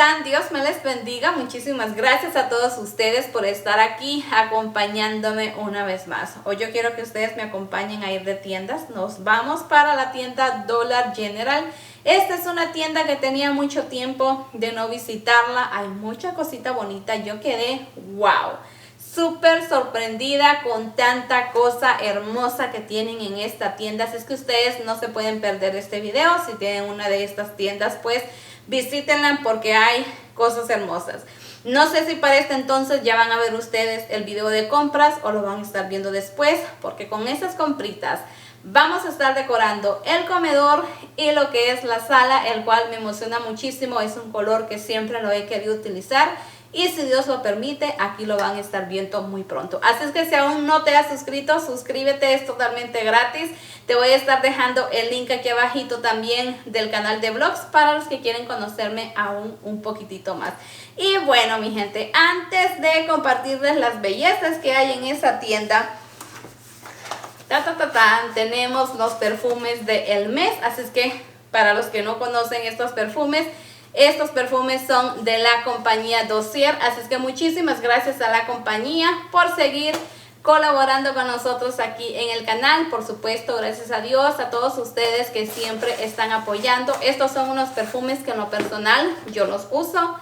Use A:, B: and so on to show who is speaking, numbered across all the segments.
A: están? Dios me les bendiga. Muchísimas gracias a todos ustedes por estar aquí acompañándome una vez más. Hoy yo quiero que ustedes me acompañen a ir de tiendas. Nos vamos para la tienda Dollar General. Esta es una tienda que tenía mucho tiempo de no visitarla. Hay mucha cosita bonita. Yo quedé wow, súper sorprendida con tanta cosa hermosa que tienen en esta tienda. Así es que ustedes no se pueden perder este video. Si tienen una de estas tiendas, pues visítenla porque hay cosas hermosas. No sé si para este entonces ya van a ver ustedes el video de compras o lo van a estar viendo después, porque con esas compritas vamos a estar decorando el comedor y lo que es la sala, el cual me emociona muchísimo. Es un color que siempre lo he querido utilizar y si Dios lo permite, aquí lo van a estar viendo muy pronto. Así es que si aún no te has suscrito, suscríbete, es totalmente gratis. Te voy a estar dejando el link aquí abajito también del canal de vlogs para los que quieren conocerme aún un poquitito más. Y bueno, mi gente, antes de compartirles las bellezas que hay en esa tienda, tenemos los perfumes del mes. Así es que para los que no conocen estos perfumes son de la compañía Dossier. Así es que muchísimas gracias a la compañía por seguir colaborando con nosotros aquí en el canal. Por supuesto, gracias a Dios, a todos ustedes que siempre están apoyando. Estos son unos perfumes que en lo personal yo los uso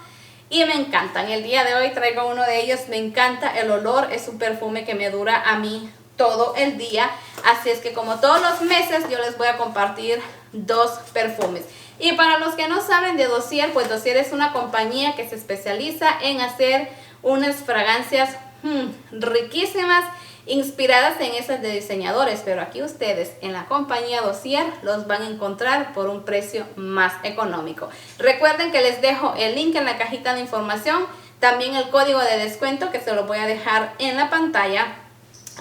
A: y me encantan. El día de hoy traigo uno de ellos. Me encanta el olor. Es un perfume que me dura a mí todo el día. Así es que como todos los meses yo les voy a compartir dos perfumes. Y para los que no saben de Dossier, pues Dossier es una compañía que se especializa en hacer unas fragancias riquísimas, inspiradas en esas de diseñadores. Pero aquí ustedes en la compañía Dossier los van a encontrar por un precio más económico. Recuerden que les dejo el link en la cajita de información, también el código de descuento que se lo voy a dejar en la pantalla.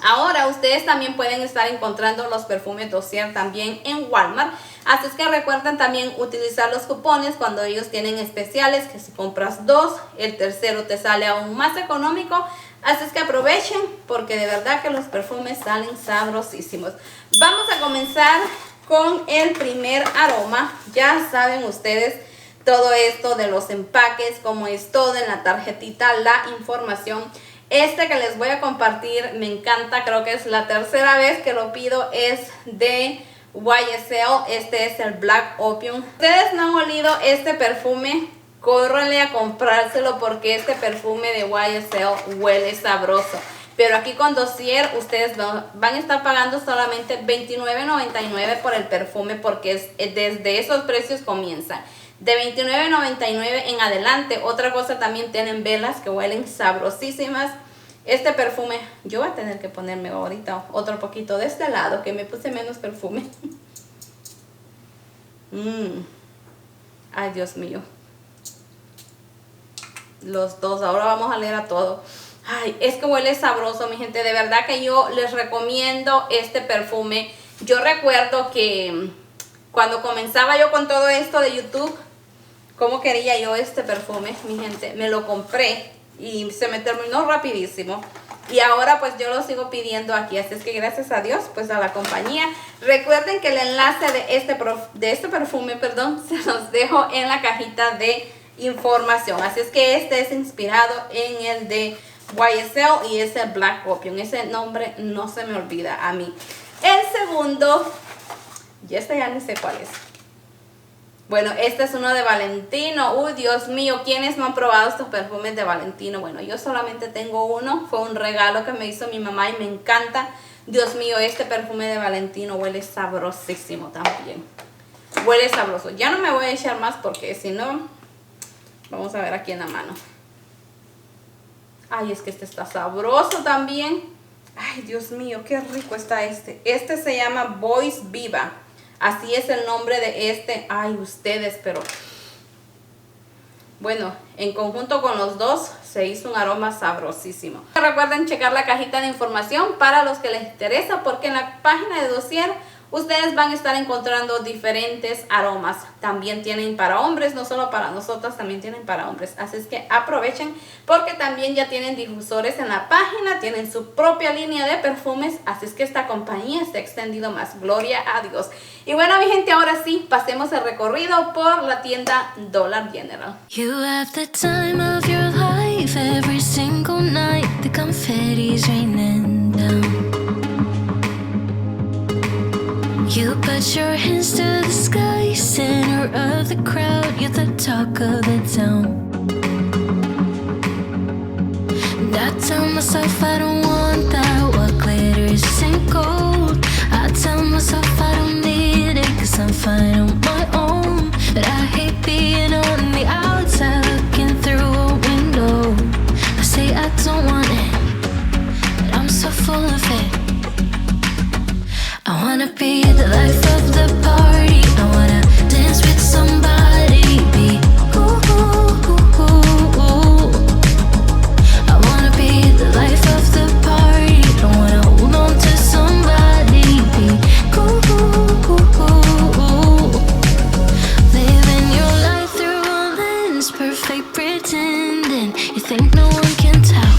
A: Ahora ustedes también pueden estar encontrando los perfumes Dossier también en Walmart. Así es que recuerden también utilizar los cupones cuando ellos tienen especiales, que si compras dos, el tercero te sale aún más económico. Así es que aprovechen porque de verdad que los perfumes salen sabrosísimos. Vamos a comenzar con el primer aroma. Ya saben ustedes todo esto de los empaques, como es todo en la tarjetita, la información. Este que les voy a compartir me encanta, creo que es la tercera vez que lo pido, es de YSL. Este es el Black Opium. Ustedes no han olido este perfume, córranle a comprárselo porque este perfume de YSL huele sabroso. Pero aquí con Dossier ustedes van a estar pagando solamente $29.99 por el perfume, porque desde esos precios comienzan. De $29.99 en adelante. Otra cosa, también tienen velas que huelen sabrosísimas. Este perfume, yo voy a tener que ponerme ahorita otro poquito de este lado, que me puse menos perfume. Ay, Dios mío. Los dos, ahora vamos a leer a todo. Ay, es que huele sabroso, mi gente. De verdad que yo les recomiendo este perfume. Yo recuerdo que cuando comenzaba yo con todo esto de YouTube, cómo quería yo este perfume, mi gente. Me lo compré y se me terminó rapidísimo. Y ahora pues yo lo sigo pidiendo aquí. Así es que gracias a Dios, pues a la compañía. Recuerden que el enlace de este perfume, perdón, se los dejo en la cajita de información. Así es que este es inspirado en el de YSL y es el Black Opium. Ese nombre no se me olvida a mí. El segundo, y este ya ni sé cuál es. Bueno, este es uno de Valentino. Uy, Dios mío, ¿quiénes no han probado estos perfumes de Valentino? Bueno, yo solamente tengo uno. Fue un regalo que me hizo mi mamá y me encanta. Dios mío, este perfume de Valentino huele sabrosísimo también. Huele sabroso. Ya no me voy a echar más porque si no, vamos a ver aquí en la mano. Ay, es que este está sabroso también. Ay, Dios mío, qué rico está este. Este se llama Voice Viva. Así es el nombre de este. Ay, ustedes, pero bueno, en conjunto con los dos se hizo un aroma sabrosísimo. Recuerden checar la cajita de información para los que les interesa, porque en la página de Dossier ustedes van a estar encontrando diferentes aromas. También tienen para hombres, no solo para nosotras, también tienen para hombres. Así es que aprovechen porque también ya tienen difusores en la página, tienen su propia línea de perfumes. Así es que esta compañía se ha extendido más. Gloria a Dios. Y bueno, mi gente, ahora sí, pasemos el recorrido por la tienda General.
B: You have the time of your life every single night. The confetti's raining down. You put your hands to the sky, center of the crowd. You're the talk of the town. And I tell myself I don't want that. What glitters isn't gold. I tell myself I don't need it, 'cause I'm fine on my own. But I hate being on the outside looking through a window. I say I don't want it, but I'm so full of it. I wanna be the life of the party. I wanna dance with somebody. Be ooh, ooh, ooh, ooh, ooh. I wanna be the life of the party. I wanna hold on to somebody. Be ooh, ooh, ooh, ooh, ooh. Living your life through a lens, perfect pretending. You think no one can tell,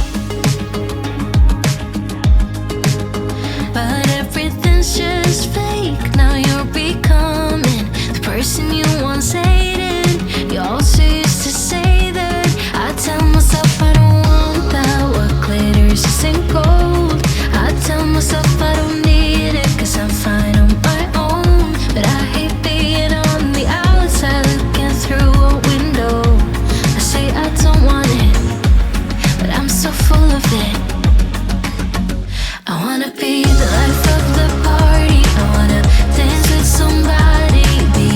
B: but everything's just fake. Now you're becoming the person you once hated. You also used to say that. I tell myself I don't want that. What glitters isn't gold. I tell myself I don't need it, 'cause I'm fine on my own. But I hate being on the outside looking through a window. I say I don't want it, but I'm so full of it. I wanna be the life of the party. I wanna dance with somebody. Be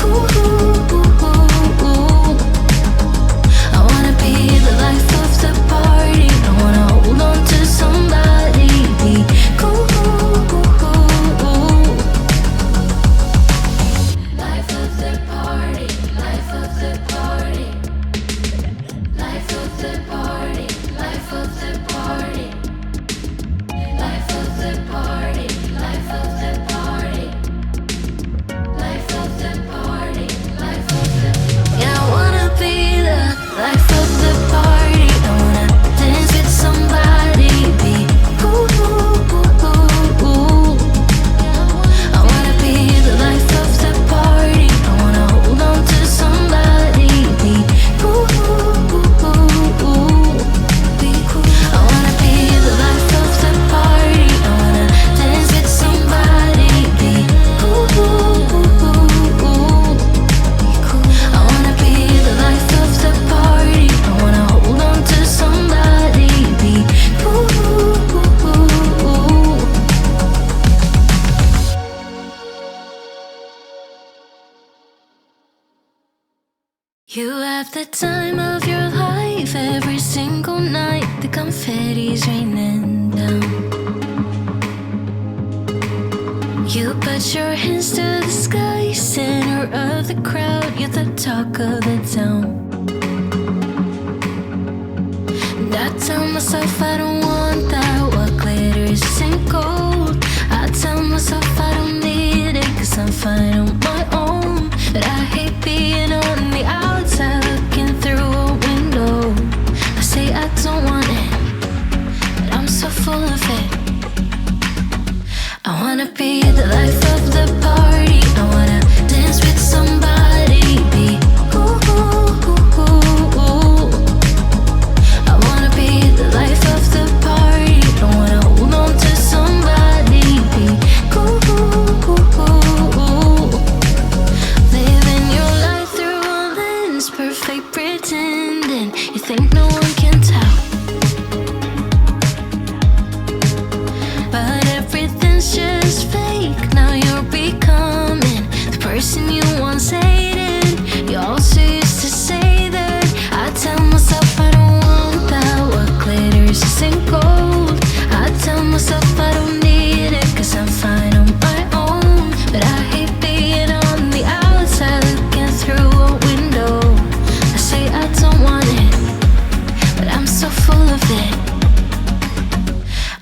B: ooh, ooh, ooh, ooh, ooh. I wanna be the life of the party. I wanna hold on to somebody. Be ooh, ooh, ooh, ooh, ooh. Life of the party. Life of the party. Life of the party. Life of the party. Life of the party, life of the party, life of the party, life of the party. Yeah, I wanna be the life of the party. I wanna dance with somebody. Be ooh, ooh, ooh, ooh, ooh. I wanna be the life of the party. I wanna hold on to somebody. Be ooh, ooh, ooh, ooh, ooh. Be cool. I wanna be the life of the party. I wanna dance with somebody. Be ooh, ooh, ooh, ooh, ooh. Be cool. I wanna be the life of the party. I wanna hold on to somebody. Be ooh, ooh, ooh, ooh. You have the time of your life every single night. The confetti's raining down. You put your hands to the sky, center of the crowd. You're the talk of the town. And I tell myself I don't want that. What glitters isn't gold. I tell myself I don't need it, 'cause I'm fine on my own. But I hate being on the outside looking through a window. I say I don't want it, but I'm so full of it. I wanna be the life of the party. I wanna dance with somebody. Be ooh, ooh, ooh, ooh, ooh. I wanna be the life of the party. I wanna hold on to somebody. Be ooh, ooh, ooh, ooh, ooh. Living your life through a lens, perfect pretending. You think no one can tell, but everything's just fake. Now you're becoming the person you once hated. You also used to say that. I tell myself I don't want that. What glitters isn't gold. I tell myself I don't need it, 'cause I'm fine on my own. But I hate being on the outside looking through a window. I say I don't want it, but I'm so full of it.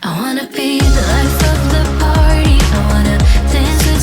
B: I wanna be the life of the party. I wanna dance with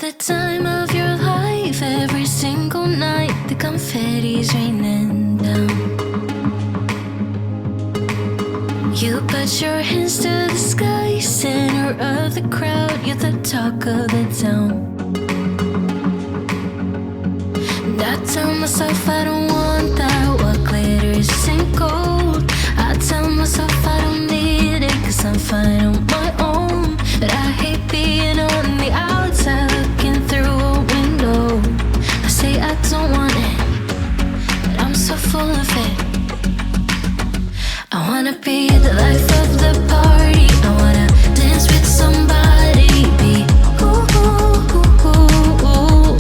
B: the time of your life. Every single night the confetti's raining down. You put your hands to the sky, center of the crowd. You're the talk of the town. And I tell myself I don't want that. What glitters isn't gold. I tell myself I don't need it, 'cause I'm fine on my own. But I hate being on the outside looking through a window. I say I don't want it, but I'm so full of it. I wanna be the life of the party. I wanna dance with somebody. Be ooh, ooh, ooh, ooh, ooh.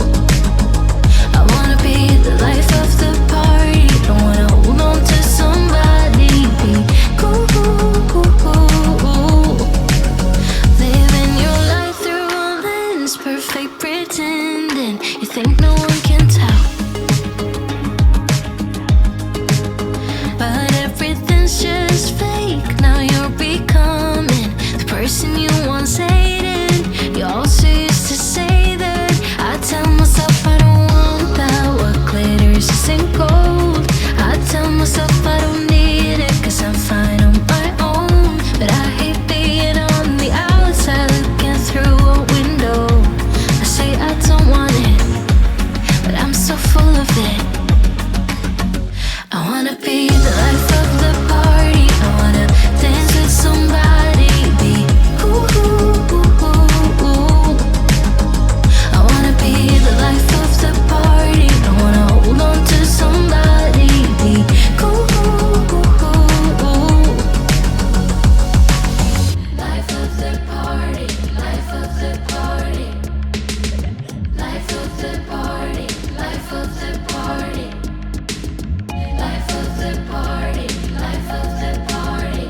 B: I wanna be the life of the party. I wanna hold on to somebody. Be cool, ooh, ooh, ooh, ooh. Living your life through a lens, perfect pretending. You think no one can tell, but everything's just fake. Now you're becoming the person you once hated. You also used to say that. I tell myself I don't want that. What glitters isn't gold. I tell myself I don't need it, 'cause I'm fine on my own. But I hate being on the outside looking through a window. I say I don't want it, but I'm so full of it. I wanna be the life of the party. I wanna dance with somebody. Be ooh, ooh, ooh, ooh, ooh. I wanna be the life of the party. I wanna hold on to somebody. Be cool, ooh, ooh, ooh, ooh. Life of the party, life of the party. Life of the party, life of the party. Life of the party, life of the party.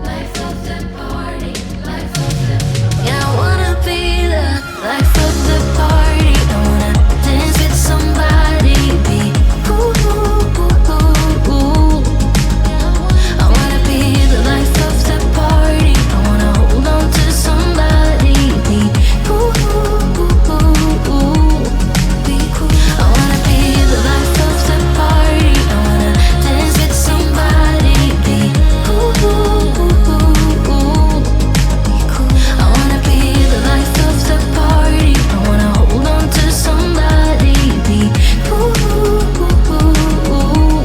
B: Life of the party, life of the party. Yeah, I wanna be the life of the party. I wanna dance with somebody. Be ooh, ooh, ooh, ooh, ooh. I wanna be the life of the party. I wanna hold on to somebody. Be ooh, ooh, ooh, ooh, ooh. Be cool. I wanna be the life of the party. I wanna dance with somebody. Be ooh, ooh, ooh, ooh, ooh. Be cool. I wanna be the life of the party. I wanna hold on to somebody. Be ooh, ooh, ooh, ooh, ooh.